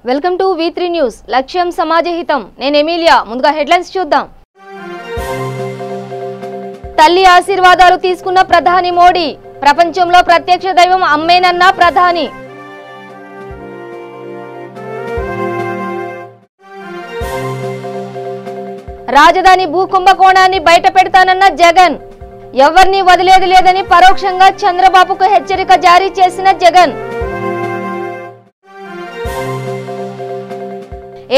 Welcome to V3 news. లక్ష్యం సమాజహితం. నేను Emilia. ముందుగా హెడ్లైన్స్ చూద్దాం. తల్లి ఆశీర్వాదాలు తీసుకున్న ప్రధాని మోడీ. ప్రపంచంలో ప్రత్యక్ష దైవం అమ్మేనన్న ప్రధాని. రాజధాని భూకుంభకోణాన్ని బయట పెడతానన్న జగన్. ఎవరిని వదిలేది లేదని పరోక్షంగా చంద్రబాబుకు హెచ్చరిక జారీ చేసిన జగన్.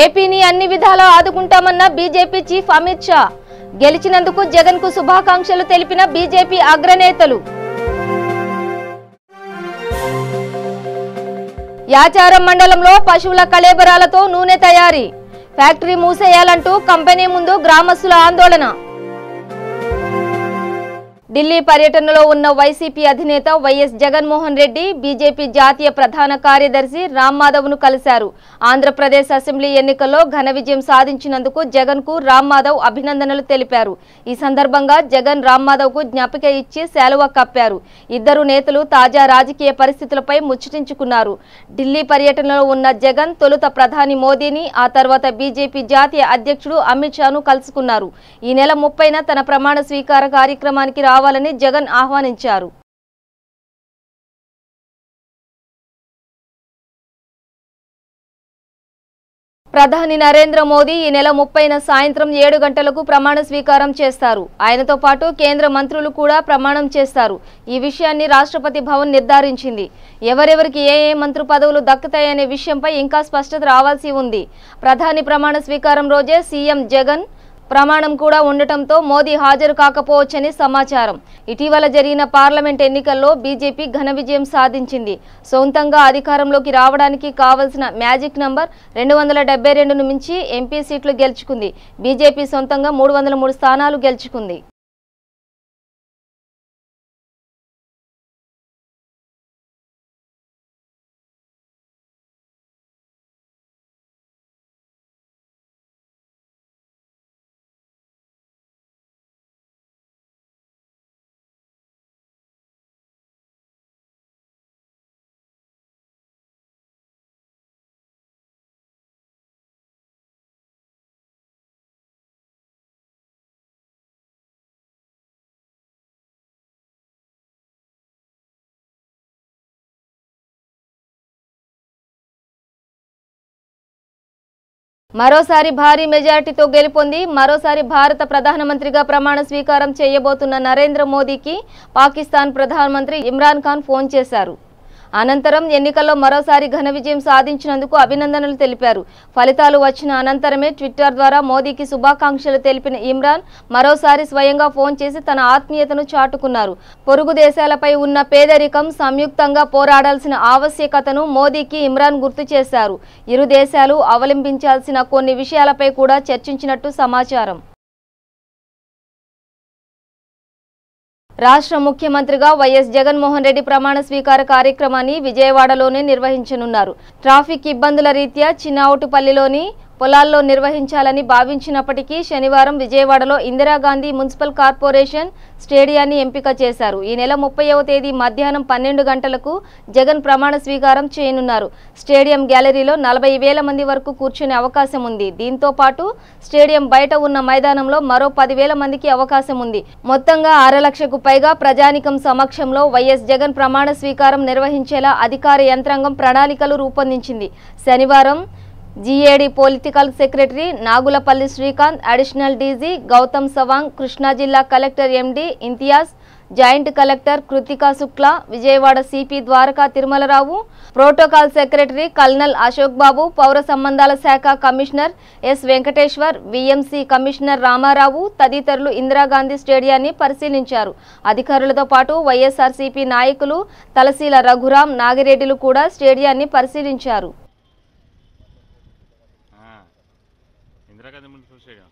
ఏపీని అన్ని విధాలా ఆదుకుంటామన్న బీజేపీ చీఫ్ అమిత్ షా. గెలిచినందుకు జగన్ కు శుభాకాంక్షలు తెలిపిన బీజేపీ అగ్రనేతలు. యాచారం మండలంలో పశువుల కళేబరాలతో నూనె తయారీ. ఫ్యాక్టరీ మూసేయాలంటూ కంపెనీ ముందు గ్రామస్తుల ఆందోళన. ఢిల్లీ పర్యటనలో ఉన్న వైసీపీ అధినేత వైఎస్ జగన్మోహన్ రెడ్డి బీజేపీ జాతీయ ప్రధాన కార్యదర్శి రామ్ మాధవ్ ను కలిశారు. ఆంధ్రప్రదేశ్ అసెంబ్లీ ఎన్నికల్లో ఘన విజయం సాధించినందుకు జగన్ కు రామ్ మాధవ్ అభినందనలు తెలిపారు. ఈ సందర్భంగా జగన్ రామ్ మాధవ్ కు జ్ఞాపిక ఇచ్చి శాలువా కప్పారు. ఇద్దరు నేతలు తాజా రాజకీయ పరిస్థితులపై ముచ్చటించుకున్నారు. ఢిల్లీ పర్యటనలో ఉన్న జగన్ తొలుత ప్రధాని మోదీని, ఆ తర్వాత బీజేపీ జాతీయ అధ్యక్షుడు అమిత్ షాను కలుసుకున్నారు. ఈ నెల 30న తన ప్రమాణ స్వీకార కార్యక్రమానికి రావాలని జగన్ ఆహ్వానించారు. ప్రధాని నరేంద్ర మోదీ ఈ నెల 30న సాయంత్రం 7 గంటలకు ప్రమాణ స్వీకారం చేస్తారు. ఆయనతో పాటు కేంద్ర మంత్రులు కూడా ప్రమాణం చేస్తారు. ఈ విషయాన్ని రాష్ట్రపతి భవన్ నిర్ధారించింది. ఎవరెవరికి ఏ మంత్రి పదవులు దక్కుతాయనే విషయంపై ఇంకా స్పష్టత రావాల్సి ఉంది. ప్రధాని ప్రమాణ స్వీకారం రోజే సీఎం జగన్ ప్రమాణం కూడా ఉండటంతో మోదీ హాజరు కాకపోవచ్చని సమాచారం. ఇటీవల జరిగిన పార్లమెంట్ ఎన్నికల్లో బీజేపీ ఘన విజయం సాధించింది. సొంతంగా అధికారంలోకి రావడానికి కావలసిన మ్యాజిక్ నంబర్ 272ను మించి ఎంపీ సీట్లు గెలుచుకుంది. బీజేపీ సొంతంగా 303 స్థానాలు గెలుచుకుంది. మరోసారి భారీ మెజార్టీతో గెలుపొంది మరోసారి భారత ప్రధానమంత్రిగా ప్రమాణ స్వీకారం చేయబోతున్న నరేంద్ర మోదీకి పాకిస్తాన్ ప్రధానమంత్రి ఇమ్రాన్ ఖాన్ ఫోన్ చేశారు. అనంతరం ఎన్నికల్లో మరోసారి ఘన విజయం సాధించినందుకు అభినందనలు తెలిపారు. ఫలితాలు వచ్చిన అనంతరమే ట్విట్టర్ ద్వారా మోదీకి శుభాకాంక్షలు తెలిపిన ఇమ్రాన్ మరోసారి స్వయంగా ఫోన్ చేసి తన ఆత్మీయతను చాటుకున్నారు. పొరుగు దేశాలపై ఉన్న పేదరికం, సంయుక్తంగా పోరాడాల్సిన ఆవశ్యకతను మోదీకి ఇమ్రాన్ గుర్తు చేశారు. ఇరు దేశాలు అవలంబించాల్సిన కొన్ని విషయాలపై కూడా చర్చించినట్టు సమాచారం. రాష్ట్ర ముఖ్యమంత్రిగా వైఎస్ జగన్మోహన్ రెడ్డి ప్రమాణ స్వీకార కార్యక్రమాన్ని విజయవాడలోనే నిర్వహించనున్నారు. ట్రాఫిక్ ఇబ్బందుల రీత్యా చిన్నౌటుపల్లిలోని పొలాల్లో నిర్వహించాలని భావించినప్పటికీ శనివారం విజయవాడలో ఇందిరాగాంధీ మున్సిపల్ కార్పొరేషన్ స్టేడియాన్ని ఎంపిక చేశారు. ఈ నెల 30వ తేదీ మధ్యాహ్నం 12 గంటలకు జగన్ ప్రమాణ స్వీకారం చేయనున్నారు. స్టేడియం గ్యాలరీలో 40,000 మంది వరకు కూర్చునే అవకాశం ఉంది. దీంతో పాటు స్టేడియం బయట ఉన్న మైదానంలో మరో 10,000 మందికి అవకాశం ఉంది. మొత్తంగా 6 లక్షలకు పైగా ప్రజానికం సమక్షంలో వైఎస్ జగన్ ప్రమాణ స్వీకారం నిర్వహించేలా అధికార యంత్రాంగం ప్రణాళికలు రూపొందించింది. శనివారం GAD political secretary Nagulapalli Srikanth, additional DG Gautam Sawang, Krishna జిల్లా collector MD Imtiaz, joint collector Kritika Shukla, Vijayawada CP Dwaraka Tirumalarao, protocol secretary colonel Ashok Babu, పౌర సంబంధాల శాఖ commissioner S Venkateshwar, VMC commissioner Ramarao తదితరులు ఇందిరాగాంధీ స్టేడియాన్ని పరిశీలించారు. అధికారులతో పాటు వైఎస్ఆర్సీపీ నాయకులు తలసీల రఘురాం, నాగిరెడ్డిలు కూడా స్టేడియాన్ని పరిశీలించారు. Indira Gandhi municipal stadium.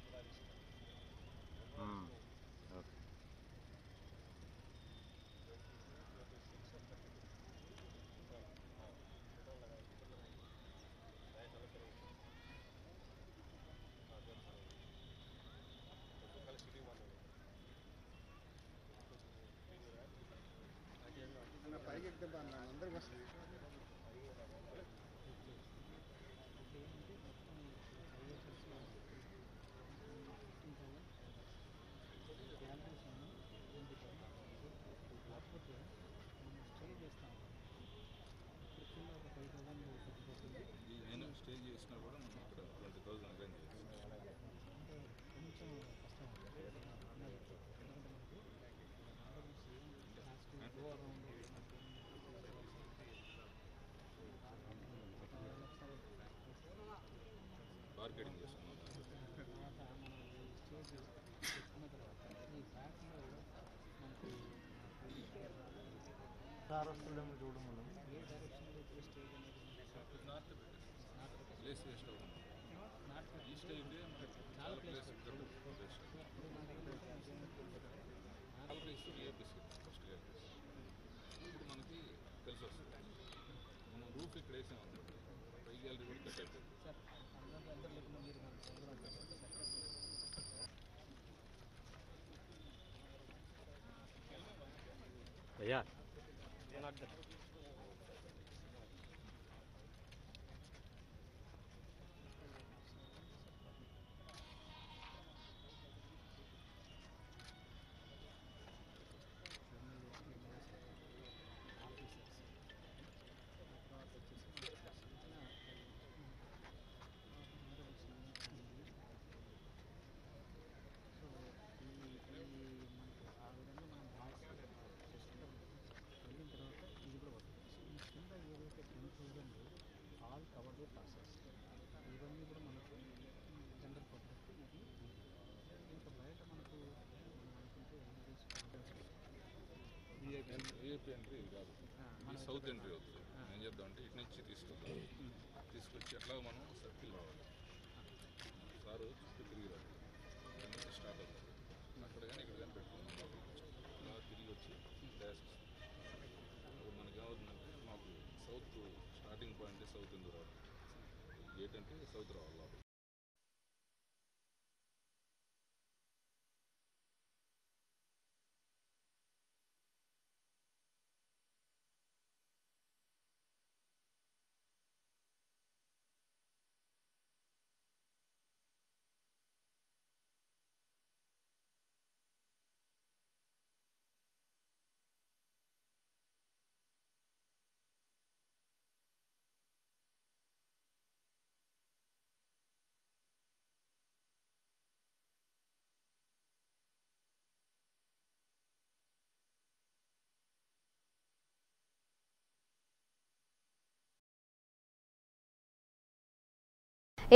भैया ఏపీ ఎంట్రీ ఇది కాదు, ఇది సౌత్ ఎంట్రీ అవుతుంది. ఏం చేద్దామంటే ఇటు నుంచి తీసుకొచ్చి ఎట్లా మనం సర్కిల్ రావాలి, సారు చుట్టూ తిరిగి రావాలి, స్టార్ట్ అవుతుంది అక్కడ కానీ ఇక్కడ కానీ పెట్టుకున్నాం. ఇలా తిరిగి వచ్చి డ్యాష్ ఇప్పుడు మనకి ఏమవుతుందంటే మాకు సౌత్ స్టార్టింగ్ పాయింట్ సౌత్ ఎందుకు రావాలి, గేట్ అంటే సౌత్ రావాలి.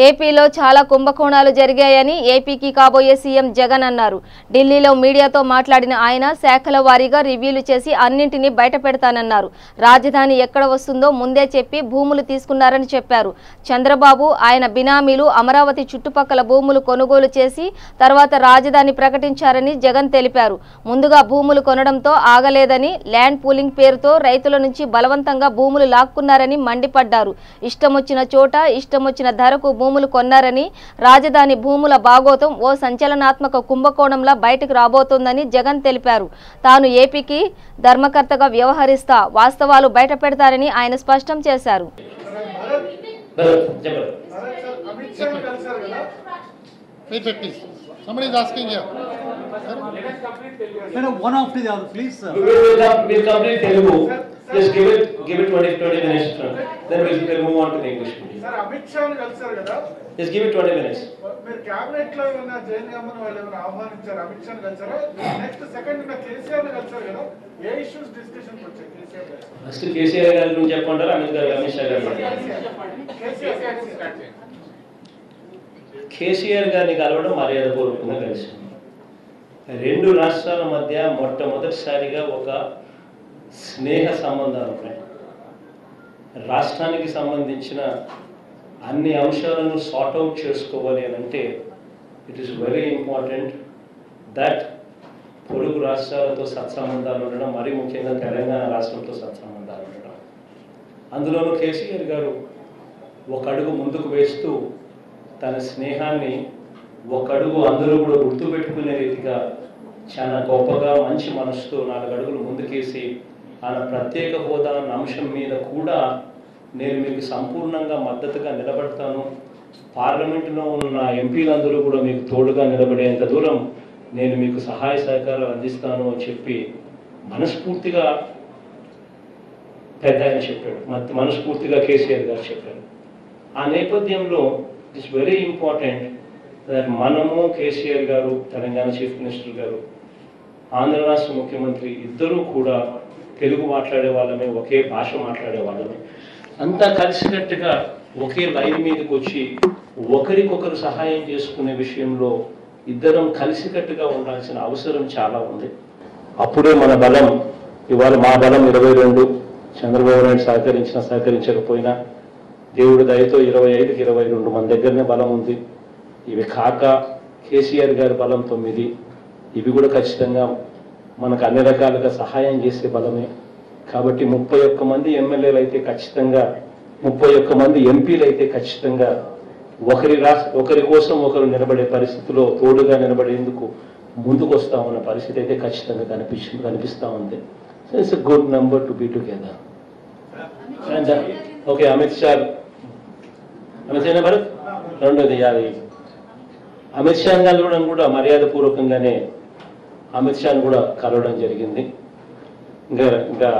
ఏపీలో చాలా కుంభకోణాలు జరిగాయని ఏపీకి కాబోయే సీఎం జగన్ అన్నారు. ఢిల్లీలో మీడియాతో మాట్లాడిన ఆయన శాఖల వారీగా రివ్యూలు చేసి అన్నింటినీ బయటపెడతానన్నారు. రాజధాని ఎక్కడ వస్తుందో ముందే చెప్పి భూములు తీసుకున్నారని చెప్పారు. చంద్రబాబు ఆయన బినామీలు అమరావతి చుట్టుపక్కల భూములు కొనుగోలు చేసి తర్వాత రాజధాని ప్రకటించారని జగన్ తెలిపారు. ముందుగా భూములు కొనడంతో ఆగలేదని ల్యాండ్ పూలింగ్ పేరుతో రైతుల నుంచి బలవంతంగా భూములు లాక్కున్నారని మండిపడ్డారు. ఇష్టమొచ్చిన చోట ఇష్టమొచ్చిన ధరకు భూములు కొన్నారని, రాజధాని భూముల భాగోతం ఓ సంచలనాత్మక కుంభకోణంలా బయటకు రాబోతోందని జగన్ తెలిపారు. తాను ఏపీకి ధర్మకర్తగా వ్యవహరిస్తా, వాస్తవాలు బయట పెడతారని ఆయన స్పష్టం చేశారు. Somebody is asking here. One after the other, please. We'll complete Telugu. Just give it 20 minutes. Then we'll move on to the English. Sir, Amit Shah ni kalsaru kada. Just give it 20 minutes. Meer cabinet lo evana Jain Gammanu vallu evana ఆహ్వానించారు Amit Shah ni kalsaru. Next second na KCR ni kalsaru kada. ఏ issues discussion కి వచ్చాయి KCR గారు? First KCR గారి గురించి చెప్పంటారా అమిత్ గారు అమిత్ షా గారు? కేసీఆర్ గారిని కలవడం మర్యాదపూర్వకంగా కలిసాం. రెండు రాష్ట్రాల మధ్య మొట్టమొదటిసారిగా ఒక స్నేహ సంబంధాలు ఉన్నాయి. రాష్ట్రానికి సంబంధించిన అన్ని అంశాలను సార్ట్అవుట్ చేసుకోవాలి అని అంటే it is very important that పొరుగు రాష్ట్రాలతో సత్సంబంధాలు ఉండడం, మరీ ముఖ్యంగా తెలంగాణ రాష్ట్రంతో సత్సంబంధాలు ఉండడం. అందులోనూ కేసీఆర్ గారు ఒక అడుగు ముందుకు వేస్తూ తన స్నేహాన్ని ఒక అడుగు అందరూ కూడా గుర్తుపెట్టుకునే రీతిగా చాలా గొప్పగా మంచి మనసుతో 4 అడుగులు ముందుకేసి ఆయన ప్రత్యేక హోదా అన్న అంశం మీద కూడా నేను మీకు సంపూర్ణంగా మద్దతుగా నిలబడతాను, పార్లమెంటులో ఉన్న ఎంపీలందరూ కూడా మీకు తోడుగా నిలబడేంత దూరం నేను మీకు సహాయ సహకారాలు అందిస్తాను అని చెప్పి మనస్ఫూర్తిగా పెద్ద ఆయన చెప్పాడు, మనస్ఫూర్తిగా కేసీఆర్ గారు చెప్పారు. ఆ నేపథ్యంలో ఇట్స్ వెరీ ఇంపార్టెంట్ దట్ మనము కేసీఆర్ గారు, తెలంగాణ చీఫ్ మినిస్టర్ గారు, ఆంధ్ర రాష్ట్ర ముఖ్యమంత్రి ఇద్దరూ కూడా తెలుగు మాట్లాడే వాళ్ళమే, ఒకే భాష మాట్లాడే వాళ్ళమే, అంతా కలిసికట్టుగా ఒకే లైన్ మీదకి వచ్చి ఒకరికొకరు సహాయం చేసుకునే విషయంలో ఇద్దరం కలిసికట్టుగా ఉండాల్సిన అవసరం చాలా ఉంది. అప్పుడే మన బలం ఇవాళ మా బలం 22, చంద్రబాబు నాయుడు సహకరించకపోయినా దేవుడి దయతో 25కి 22 మన దగ్గరనే బలం ఉంది. ఇవి కాక కేసీఆర్ గారి బలం 9, ఇవి కూడా ఖచ్చితంగా మనకు అన్ని రకాలుగా సహాయం చేసే బలమే. కాబట్టి 31 మంది ఎమ్మెల్యేలు అయితే ఖచ్చితంగా, 31 మంది ఎంపీలు అయితే ఖచ్చితంగా ఒకరి కోసం ఒకరు నిలబడే పరిస్థితిలో తోడుగా నిలబడేందుకు ముందుకు వస్తామన్న పరిస్థితి అయితే ఖచ్చితంగా కనిపిస్తూ ఉంది. So it's a good number to be together. And okay, Amit Shah Bharat రెండోది అమిత్ షా కలవడం కూడా మర్యాదపూర్వకంగానే అమిత్ షాను కూడా కలవడం జరిగింది. ఇంకా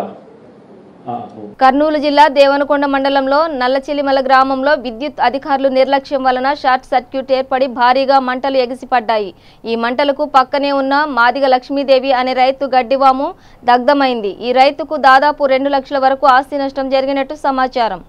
కర్నూలు జిల్లా దేవనకొండ మండలంలో నల్లచిలిమల గ్రామంలో విద్యుత్ అధికారులు నిర్లక్ష్యం వలన షార్ట్ సర్క్యూట్ ఏర్పడి భారీగా మంటలు ఎగిసిపడ్డాయి. ఈ మంటలకు పక్కనే ఉన్న మాదిగ లక్ష్మీదేవి అనే రైతు గడ్డివాము దగ్ధమైంది. ఈ రైతుకు దాదాపు 2 లక్షల వరకు ఆస్తి నష్టం జరిగినట్టు సమాచారం.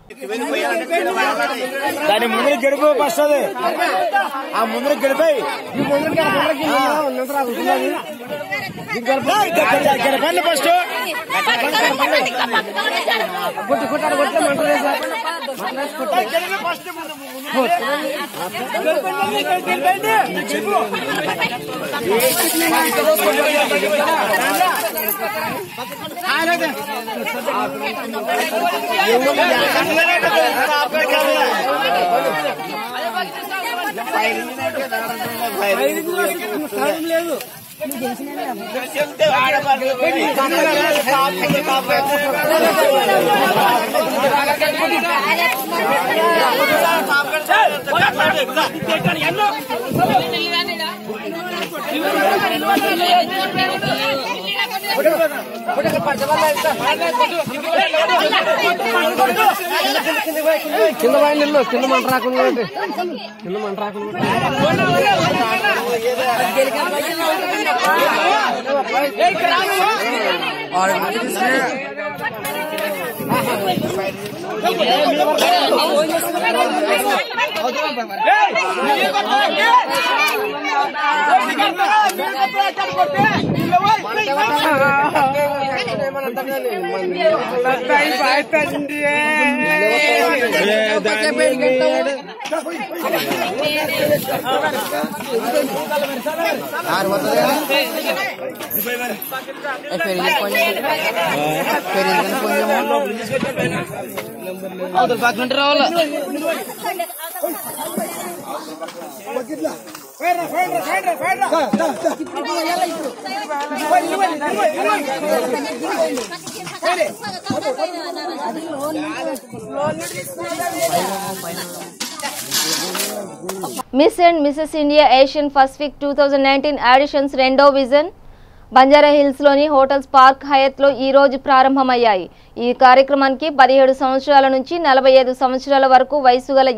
కింద వాయిల్లో కింద మంట రాకుండా కింద మంట రాకుండా miss and Mrs India Asian Pacific 2019 auditions రెండో విజన్ బంజారాహిల్స్లోని హోటల్స్ పార్క్ హయత్లో ఈ రోజు ప్రారంభమయ్యాయి. ఈ కార్యక్రమానికి 17 సంవత్సరాల నుంచి 45 సంవత్సరాల వరకు వయసు గల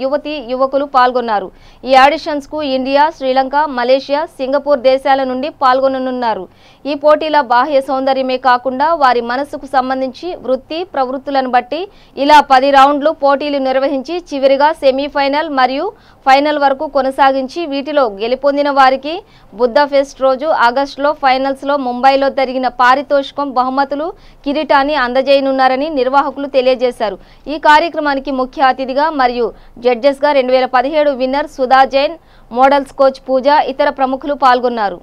యువకులు పాల్గొన్నారు. ఈ ఆడిషన్స్ కు ఇండియా, శ్రీలంక, మలేషియా, సింగపూర్ దేశాల నుండి పాల్గొననున్నారు. ఈ పోటీల బాహ్య సౌందర్యమే కాకుండా వారి మనసుకు సంబంధించి వృత్తి ప్రవృత్తులను బట్టి ఇలా 10 రౌండ్లు పోటీలు నిర్వహించి చివరిగా సెమీఫైనల్ మరియు ఫైనల్ వరకు కొనసాగించి వీటిలో గెలుపొందిన వారికి బుద్ధ ఫెస్ట్ రోజు ఆగస్టులో ఫైనల్స్ లో ముంబైలో జరిగిన పారితోషికం, బహుమతులు, కిరీటాన్ని అందజేయనున్నారని నిర్వాహకులు తెలియజేశారు. ఈ కార్యక్రమానికి ముఖ్య అతిథిగా మరియు జడ్జెస్ గా 2017 winner Sudha Jain, models coach Pooja, ఇతర ప్రముఖులు పాల్గొన్నారు.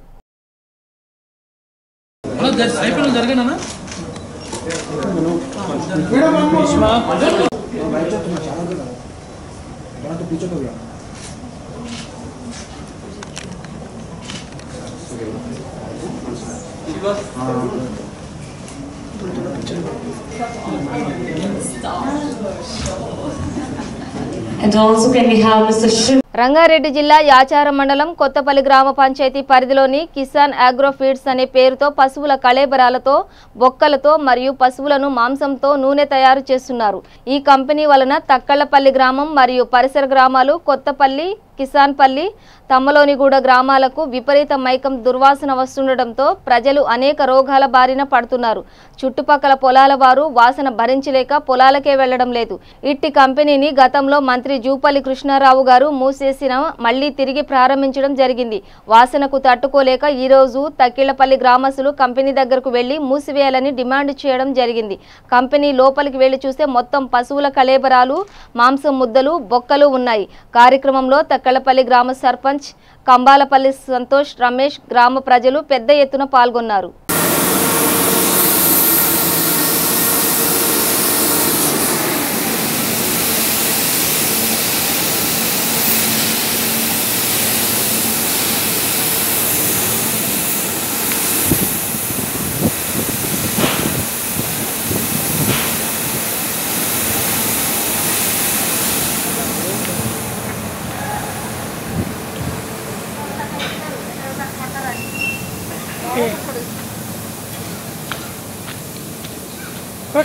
And also can we have Mr. Shiv? Rangareddy జిల్లా యాచారం మండలం కొత్తపల్లి గ్రామ పంచాయతీ పరిధిలోని కిసాన్ అగ్రో ఫీడ్స్ అనే పేరుతో పశువుల కళేబరాలతో, బొక్కలతో మరియు పశువులను మాంసంతో నూనె తయారు చేస్తున్నారు. ఈ కంపెనీ వలన తక్కళ్లపల్లి గ్రామం మరియు పరిసర గ్రామాలు కొత్తపల్లి కిసాన్పల్లి, తమ్మలోనిగూడ గ్రామాలకు విపరీత మైకం దుర్వాసన వస్తుండటంతో ప్రజలు అనేక రోగాల బారిన పడుతున్నారు. చుట్టుపక్కల పొలాల వారు వాసన భరించలేక పొలాలకే వెళ్లడం లేదు. ఇట్టి కంపెనీని గతంలో మంత్రి జూపల్లి కృష్ణారావు గారు మూసేసిన మళ్లీ తిరిగి ప్రారంభించడం జరిగింది. వాసనకు తట్టుకోలేక ఈ రోజు తక్కిళ్లపల్లి గ్రామస్తులు కంపెనీ దగ్గరకు వెళ్లి మూసివేయాలని డిమాండ్ చేయడం జరిగింది. కంపెనీ లోపలికి వెళ్లి చూస్తే మొత్తం పశువుల కళేబరాలు, మాంసం ముద్దలు, బొక్కలు ఉన్నాయి. కార్యక్రమంలో తక్కిళ్లపల్లి గ్రామ సర్పంచ్ కంబాలపల్లి సంతోష్, రమేష్, గ్రామ ప్రజలు పెద్ద ఎత్తున పాల్గొన్నారు.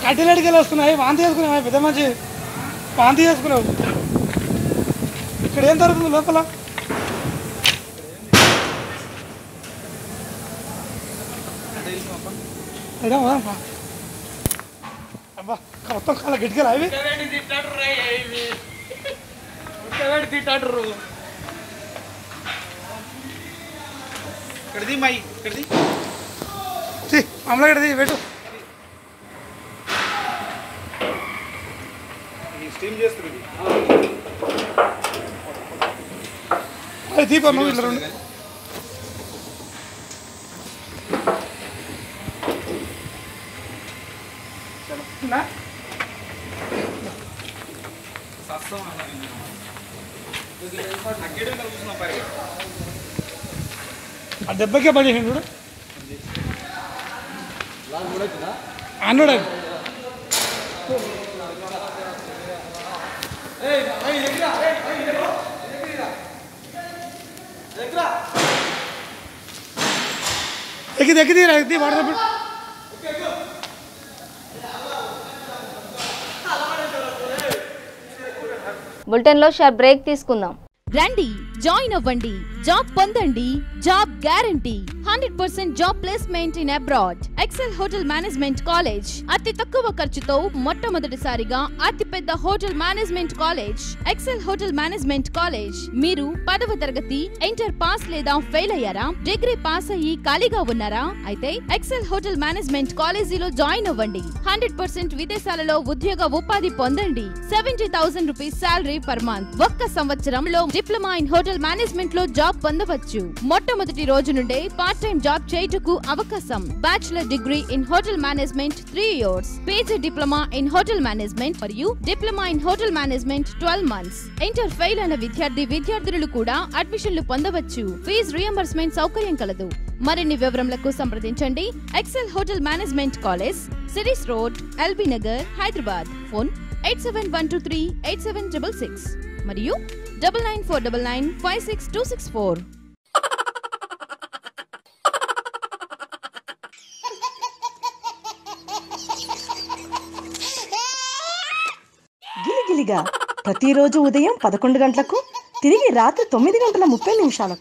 కట్టెలడికెళ్ళి వస్తున్నాయి, వాంతి చేసుకున్నావు, పెద్ద మంచి వాంతి చేసుకున్నావు. ఇక్కడ ఏం జరుగుతుంది లోపల? అబ్బా మొత్తం కాళ్ళ గిట్టుకెళ్ళి అవి ఇక్కడిది మై ఇక్కడిది అమల ఇక్కడిది పెట్టు. స్టీమ్ చేస్తుంది అది దీపం నువ్వు ఇట్లా రెండు ఆ దెబ్బకే పని చేసిండు చూడు అన్నాడు. ఎక్కిది వాడదా బులెటిన్లో షార్ట్ బ్రేక్ తీసుకుందాం. రండి, జాయిన్ అవ్వండి, జాబ్ పొందండి, job guarantee, 100% job placement in abroad. Excel hotel management college అతి తక్కువ ఖర్చుతో మొట్టమొదటిసారిగా అతిపెద్ద hotel management college Excel hotel management college. మీరు 10వ తరగతి ఇంటర్ పాస్ లేదా ఫెయిల్ అయ్యారా? డిగ్రీ పాస్ అయ్యి ఖాళీగా ఉన్నారా? అయితే ఎక్సెల్ హోటల్ మేనేజ్మెంట్ కాలేజీలో జాయిన్ అవ్వండి. 100% విదేశాలలో ఉద్యోగ ఉపాధి పొందండి. 70,000 రూపీస్ సాలరీ పర్ మంత్. ఒక్క సంవత్సరంలో డిప్లొమా ఇన్ హోటల్ మేనేజ్మెంట్ లో జాబ్ పొందవచ్చు. మొట్టమొదటి రోజు నుండే పార్ట్ టైం జాబ్ చేయుటకు అవకాశం. Bachelor degree in hotel management 3 years, PG diploma in hotel management మరియు diploma in hotel management 12 months. Inter fail అయిన విద్యార్థులు కూడా అడ్మిషన్లు పొందవచ్చు. ఫీజు రియంబర్స్మెంట్ సౌకర్యం కలదు. మరిన్ని వివరములకు సంప్రదించండి. ఎక్సెల్ హోటల్ మేనేజ్మెంట్ కాలేజ్, సిరీస్ రోడ్, ఎల్బీ నగర్, హైదరాబాద్. ఫోన్ 8712387666 మరియు 9949956264. గిలిగిలిగా ప్రతిరోజు ఉదయం 11 గంటలకు, తిరిగి రాత్రి 9:30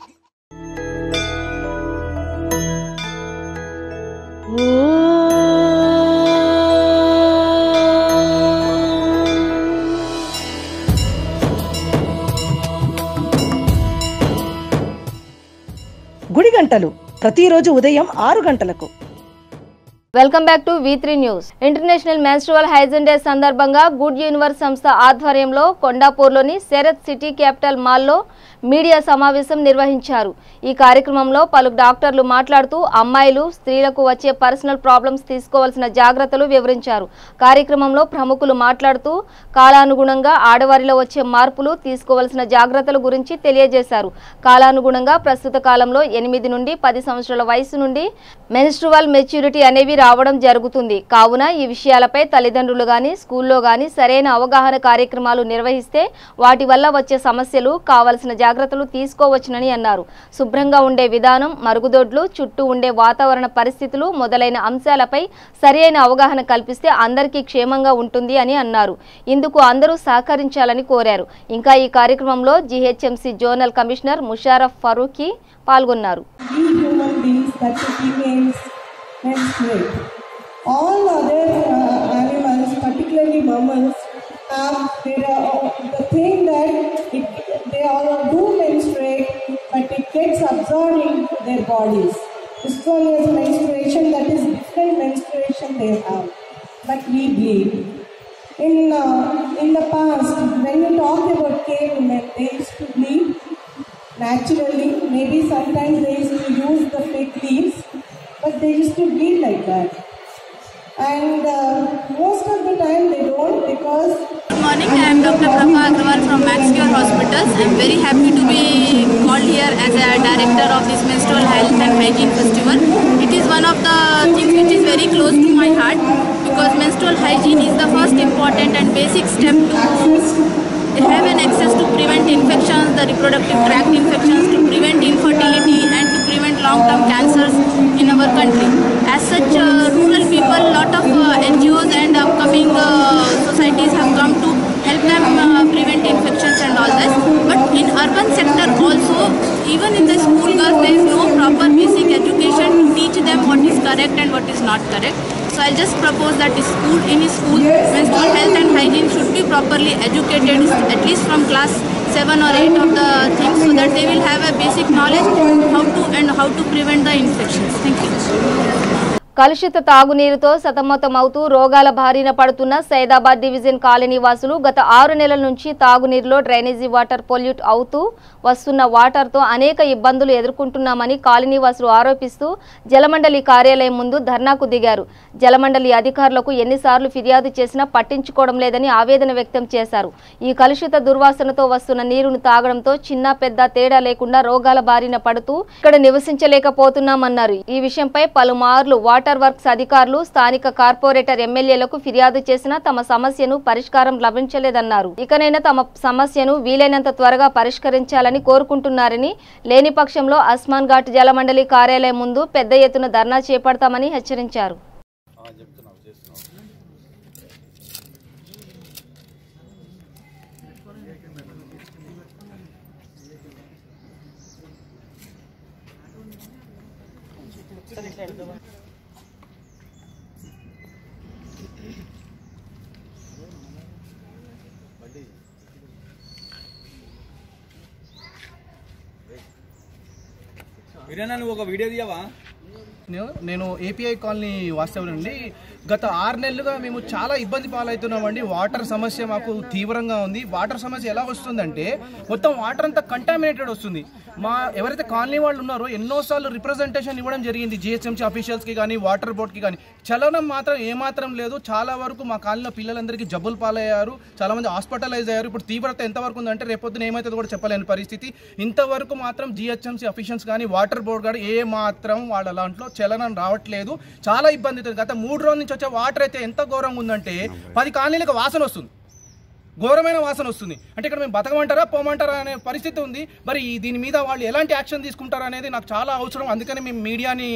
గుడి గంటలు ప్రతిరోజు ఉదయం 6 గంటలకు. Welcome back to V3 news. International menstrual hygiene day సందర్భంగా గుడ్ యూనివర్స్ సంస్థ ఆధ్వర్యంలో కొండాపూర్లోని శరత్ సిటీ క్యాపిటల్ మాల్లో మీడియా సమావేశం నిర్వహించారు. ఈ కార్యక్రమంలో పలు డాక్టర్లు మాట్లాడుతూ అమ్మాయిలు, స్త్రీలకు వచ్చే పర్సనల్ ప్రాబ్లమ్స్ తీసుకోవాల్సిన జాగ్రత్తలు వివరించారు. కార్యక్రమంలో ప్రముఖులు మాట్లాడుతూ కాలానుగుణంగా ఆడవారిలో వచ్చే మార్పులు, తీసుకోవాల్సిన జాగ్రత్తల గురించి తెలియజేశారు. కాలానుగుణంగా ప్రస్తుత కాలంలో 8 నుండి 10 సంవత్సరాల వయసు నుండి మెన్స్ట్రువల్ మెచ్యూరిటీ అనేవి రావడం జరుగుతుంది. కావున ఈ విషయాలపై తల్లిదండ్రులు గాని, స్కూల్లో గాని సరైన అవగాహన కార్యక్రమాలు నిర్వహిస్తే వాటి వల్ల వచ్చే సమస్యలు, కావాల్సిన జాగ్రత్తలు జాగ్రత్తలు తీసుకోవచ్చునని అన్నారు. శుభ్రంగా ఉండే విధానం, మరుగుదొడ్లు, చుట్టూ ఉండే వాతావరణ పరిస్థితులు మొదలైన అంశాలపై సరైన అవగాహన కల్పిస్తే అందరికీ క్షేమంగా ఉంటుంది అని అన్నారు. ఇందుకు అందరూ సహకరించాలని కోరారు. ఇంకా ఈ కార్యక్రమంలో జీహెచ్ఎంసీ జోనల్ కమిషనర్ ముషారఫ్ ఫరూఖీ పాల్గొన్నారు. All other animals, particularly mammals, have the thing that they all do menstruate, but it gets absorbed into their bodies. Spontaneous menstruation, that is different menstruation they have, but we bleed. In the past, when you talk about cave women, they used to bleed naturally. Maybe sometimes they used to use the fig leaves, but they used to bleed like that. And most of the time they don't, because... Good morning, I am Dr. Prabha Agrawal from Maxcure Hospitals. I am very happy to be called here as a director of this menstrual health and hygiene festival. It is one of the things which is very close to my heart, because menstrual hygiene is the first important and basic step to have an access to prevent infections, the reproductive tract infections, to prevent infertility and to prevent long-term cancers in our country. As such, rural people, lot of NGOs and upcoming societies have come to help them prevent infections and all this. But in urban sector also, even in the school girls, there is no proper basic education to teach them what is correct and what is not correct. So I'll just propose that in school, menstrual health and hygiene should be properly educated, at least from class 7 or 8 of the things, so that they will have a basic knowledge how to prevent the infections. Thank you. కలుషిత తాగునీరుతో సతమతమవుతూ రోగాల బారిన పడుతున్న Saidabad division colony వాసులు గత 6 నెలల నుంచి తాగునీరులో drainage water pollute అవుతూ వస్తున్న వాటర్తో అనేక ఇబ్బందులు ఎదుర్కొంటున్నామని కాలనీ వాసులు ఆరోపిస్తూ జలమండలి కార్యాలయం ముందు ధర్నాకు దిగారు. జలమండలి అధికారులకు ఎన్నిసార్లు ఫిర్యాదు చేసినా పట్టించుకోవడం లేదని ఆవేదన వ్యక్తం చేశారు. ఈ కలుషిత దుర్వాసనతో వస్తున్న నీరును తాగడంతో చిన్న పెద్ద తేడా లేకుండా రోగాల బారిన పడుతూ ఇక్కడ నివసించలేకపోతున్నామన్నారు. ఈ విషయంపై పలుమార్లు వాటర్ వర్క్స్ అధికారులు, స్థానిక కార్పొరేటర్ ఎమ్మెల్యేలకు ఫిర్యాదు చేసినా తమ సమస్యను పరిష్కారం లభించలేదన్నారు. ఇకనైనా తమ సమస్యను వీలైనంత త్వరగా పరిష్కరించాలని కోరుకుంటున్నారని, లేని పక్షంలో అస్మాన్ ఘాట్ జలమండలి కార్యాలయం ముందు పెద్ద ఎత్తున ధర్నా చేపడతామని హెచ్చరించారు. నువ్వు ఒక వీడియో తీయవా? నేను ఏపీఐ కాలనీ వాస్తవునండి. గత 6 నెలలుగా మేము చాలా ఇబ్బంది పాలవుతున్నామండి. వాటర్ సమస్య మాకు తీవ్రంగా ఉంది. వాటర్ సమస్య ఎలా వస్తుందంటే మొత్తం వాటర్ అంతా కంటామినేటెడ్ వస్తుంది. ఎవరైతే కాలనీ వాళ్ళు ఉన్నారో ఎన్నోసార్లు రిప్రజెంటేషన్ ఇవ్వడం జరిగింది, జిహెచ్ఎంసీ ఆఫీషియల్స్కి కానీ వాటర్ బోర్డ్కి కానీ. చలనం మాత్రం ఏమాత్రం లేదు. చాలా వరకు మా కాలనీలో పిల్లలందరికీ జబ్బులు పాలయ్యారు, చాలామంది హాస్పిటలైజ్ అయ్యారు. ఇప్పుడు తీవ్రత ఎంతవరకు ఉందంటే రేపొద్దున ఏమవుతుందో కూడా చెప్పలేని పరిస్థితి. ఇంతవరకు మాత్రం జిహెచ్ఎంసీ ఆఫీషియల్స్ కానీ వాటర్ బోర్డ్ కానీ ఏ మాత్రం వాళ్ళ దాంట్లో చలనం రావట్లేదు. చాలా ఇబ్బంది అవుతుంది. గత 3 రోజుల నుంచి వచ్చే వాటర్ అయితే ఎంత ఘోరంగా ఉందంటే 10 కాలనీలకు వాసన వస్తుంది, ఘోరమైన వాసన వస్తుంది. అంటే ఇక్కడ మేము బతకమంటారా పోమంటారా అనే పరిస్థితి ఉంది. మరి దీని మీద వాళ్ళు ఎలాంటి యాక్షన్ తీసుకుంటారా అనేది నాకు చాలా అవసరం. అందుకని మేము మీడియాని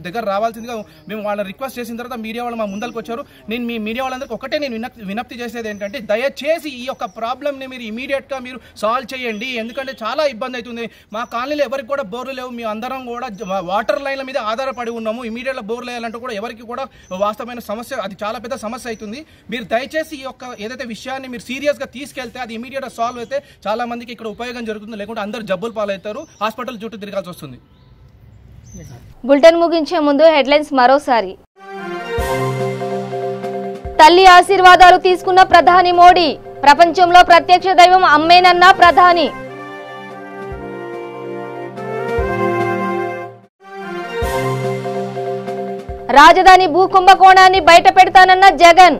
దగ్గర రావాల్సిందిగా మేము వాళ్ళని రిక్వెస్ట్ చేసిన తర్వాత మీడియా వాళ్ళు మా ముందరికి వచ్చారు. నేను మీ మీడియా వాళ్ళందరికీ ఒకటే నేను వినప్తి చేసేది ఏంటంటే, దయచేసి ఈ యొక్క ప్రాబ్లమ్ని మీరు ఇమీడియట్గా మీరు సాల్వ్ చేయండి. ఎందుకంటే చాలా ఇబ్బంది అవుతుంది. మా కాలనీలో ఎవరికి కూడా బోర్లు లేవు. మేము అందరం కూడా వాటర్ లైన్ల మీద ఆధారపడి ఉన్నాము. ఇమీడియట్గా బోర్లు వేయాలంటే కూడా ఎవరికి కూడా వాస్తవమైన సమస్య, అది చాలా పెద్ద సమస్య అవుతుంది. మీరు దయచేసి ఈ యొక్క ఏదైతే విషయాన్ని మీరు సీరియస్ గా తీసుకెళ్తే అది ఇమీడియట్ గా సాల్వ్ అయితే చాలా మందికి ఇక్కడ ఉపయోగం జరుగుతుంది. లేకుంటే అందరూ జబ్బులు పాలవుతారు, హాస్పిటల్ చుట్టూ తిరగాల్సి వస్తుంది. బులెటిన్ ముగించే ముందు హెడ్లైన్స్ మరోసారి. తల్లి ఆశీర్వాదాలు తీసుకున్న ప్రధాని మోడీ, ప్రపంచంలో ప్రత్యక్ష దైవం అమ్మేనన్న ప్రధాని. రాజధాని భూకుంభకోణాన్ని బయట పెడతానన్న జగన్,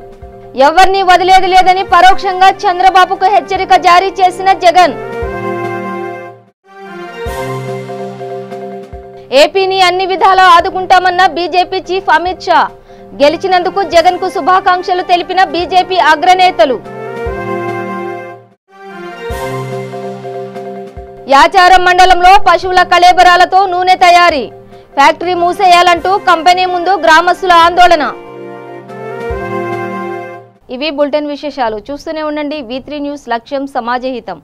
ఎవరిని వదిలేది లేదని పరోక్షంగా చంద్రబాబుకు హెచ్చరిక జారీ చేసిన జగన్. ఏపీని అన్ని విధాలా ఆదుకుంటామన్న బీజేపీ చీఫ్ అమిత్ షా, గెలిచినందుకు జగన్ కు శుభాకాంక్షలు తెలిపిన బీజేపీ అగ్రనేతలు. యాచారం మండలంలో పశువుల కళేబరాలతో నూనె తయారీ, ఫ్యాక్టరీ మూసేయాలంటూ కంపెనీ ముందు గ్రామస్తుల ఆందోళన. ఇవి బులెటిన్ విశేషాలు. చూస్తూనే ఉండండి V3 న్యూస్, లక్ష్యం సమాజహితం.